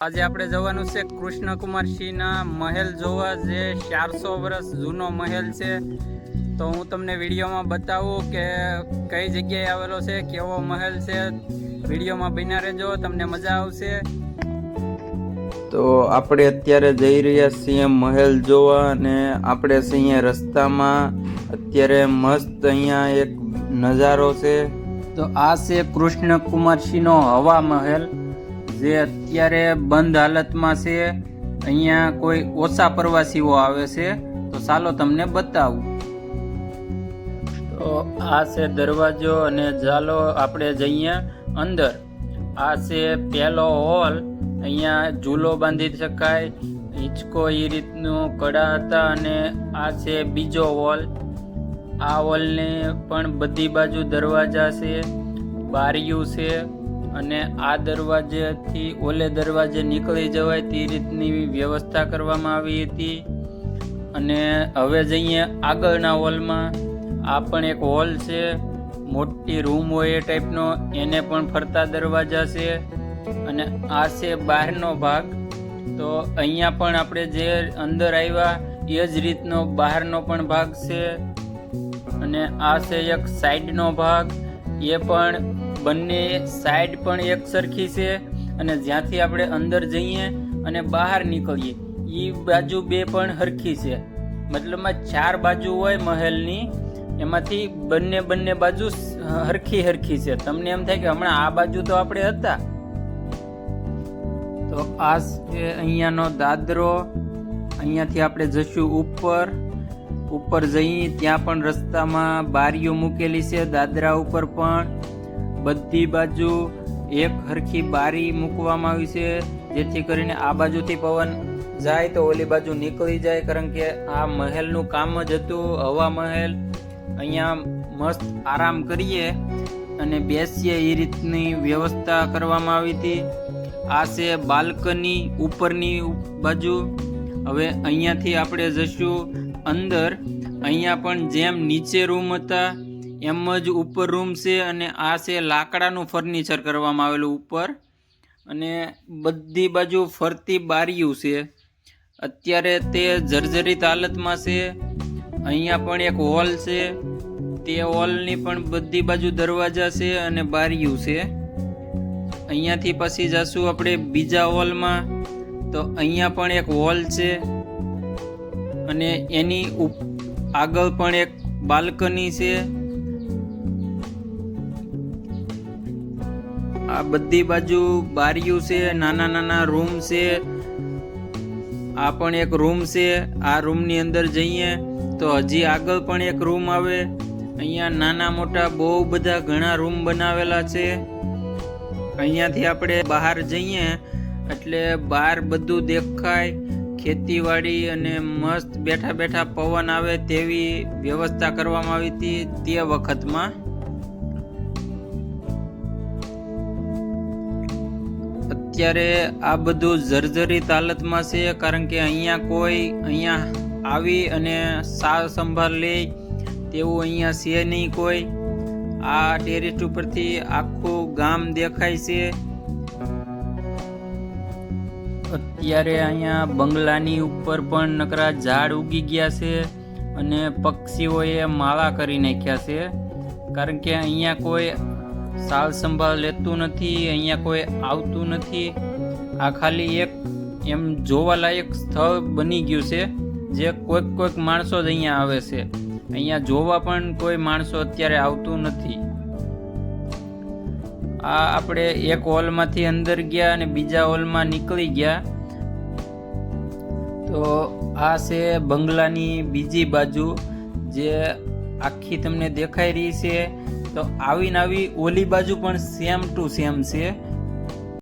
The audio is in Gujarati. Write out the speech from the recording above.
આજે આપણે જવાનું છે કૃષ્ણકુમારસિંહના મહેલ જોવા, જે 400 વર્ષ જૂનો મહેલ છે. તો હું તમને વિડીયોમાં બતાવું કે કઈ જગ્યાએ આવેલો છે, કેવો મહેલ છે. વિડીયોમાં બન્યા રહેજો, તમને મજા આવશે. તો આપણે અત્યારે જઈ રહ્યા છીએ મહેલ જોવા, અને આપણે અહીંયા રસ્તામાં અત્યારે મસ્ત અહીંયા એક નજારો છે. તો આ છે કૃષ્ણકુમારસિંહનો હવા મહેલ, જે અત્યારે બંધ હાલતમાં છે. અહીંયા કોઈ ઓછા પ્રવાસીઓ આવે છે, તો ચાલો તમને બતાવું. તો આ છે દરવાજો, અને ચાલો આપણે જઈએ અંદર. આ છે પહેલો હોલ. અહીંયા ઝૂલો બાંધી શકાય, હિંચકો એ રીતનું કડા હતા. અને આ છે બીજો હોલ. આ હોલને પણ બધી બાજુ દરવાજા છે, બારીઓ છે, અને આ દરવાજેથી ઓલે દરવાજે નીકળી જવાય તે રીતની વ્યવસ્થા કરવામાં આવી હતી. અને હવે જઈએ આગળના હોલમાં. આ પણ એક હોલ છે, મોટી રૂમ હોય એ ટાઈપનો, એને પણ ફરતા દરવાજા છે. અને આ છે બહારનો ભાગ. તો અહીંયા પણ આપણે જે અંદર આવ્યા એ જ રીતનો બહારનો પણ ભાગ છે. અને આ છે એક સાઈડનો ભાગ. એ પણ બંને સાઈડ પણ એક સરખી છે. અને જ્યાંથી આપણે અંદર જઈએ અને બહાર નીકળીએ એ બાજુ બે પણ સરખી છે. મતલબમાં 4 બાજુ હોય મહેલની, એમાંથી બંને બાજુ હરખી છે. તમને એમ થાય કે હમણાં આ બાજુ તો આપણે હતા. તો આ છે અહીંયાનો દાદરો. અહીંયાથી આપણે જશું ઉપર જઈએ, ત્યાં પણ રસ્તામાં બારીઓ મૂકેલી છે. દાદરા ઉપર પણ બધી બાજુ એક હરખી બારી મૂકવામાં આવી છે, જેથી કરીને આ બાજુથી પવન જાય તો ઓલી બાજુ નીકળી જાય. કારણ કે આ મહેલનું કામ જ હતું, હવા મહેલ. અહીંયા મસ્ત આરામ કરીએ અને બેસીએ એ રીતની વ્યવસ્થા કરવામાં આવી હતી. આ છે બાલ્કની ઉપરની બાજુ. હવે અહીંયાથી આપણે જશું અંદર. અહીંયા પણ જેમ નીચે રૂમ હતા એમ જ ઉપર રૂમ છે. અને આ છે લાકડાનું ફર્નિચર કરવામાં આવેલું ઉપર, અને બધી બાજુ ફરતી બારીઓ છે. અત્યારે તે જર્જરિત હાલતમાં છે. અહીંયા પણ એક હોલ છે, તે હોલની પણ બધી બાજુ દરવાજા છે અને બારીઓ છે. અહીંયાથી પછી જશું આપણે બીજા હોલમાં. તો અહીંયા પણ એક હોલ છે, અને એની આગળ પણ એક બાલ્કની છે. આ બધી બાજુ બારીઓ છે, નાના રૂમ છે. આ પણ એક રૂમ છે. આ રૂમની અંદર જઈએ તો હજી આગળ પણ એક રૂમ આવે. અહીંયા નાના મોટા બહુ બધા ઘણા રૂમ બનાવેલા છે. અહીંયાથી આપણે બહાર જઈએ એટલે બહાર બધું દેખાય, ખેતીવાડી, અને મસ્ત બેઠા પવન આવે તેવી વ્યવસ્થા કરવામાં આવી હતી તે વખતમાં. અત્યારે આ બધું જર્જરિત હાલતમાં છે, કારણ કે અહીંયા આવી અને સાર સંભાળ લે તેવું અહીંયા છે નહીં કોઈ. આ ટેરેસ ઉપરથી આખું ગામ દેખાય છે. અત્યારે અહીંયા બંગલાની ઉપર પણ નકરા ઝાડ ઉગી ગયા છે, અને પક્ષીઓએ માળા કરી નાખ્યા છે. કારણ કે અહીંયા કોઈ સાર સંભાળ લેતું નથી, અહીંયા કોઈ આવતું નથી. આ ખાલી એક એમ જોવાલાયક સ્થળ બની ગયું છે, જે કોઈક માણસો જ અહીંયા આવે છે. અહીંયા જોવા પણ કોઈ માણસો અત્યારે આવતું નથી. આ આપણે એક હોલમાંથી અંદર ગયા અને બીજા હોલમાં નીકળી ગયા. તો આ છે બંગલાની બીજી બાજુ, જે આખી તમને દેખાઈ રહી છે. તો આવી ઓલી બાજુ પણ સેમ ટુ સેમ છે.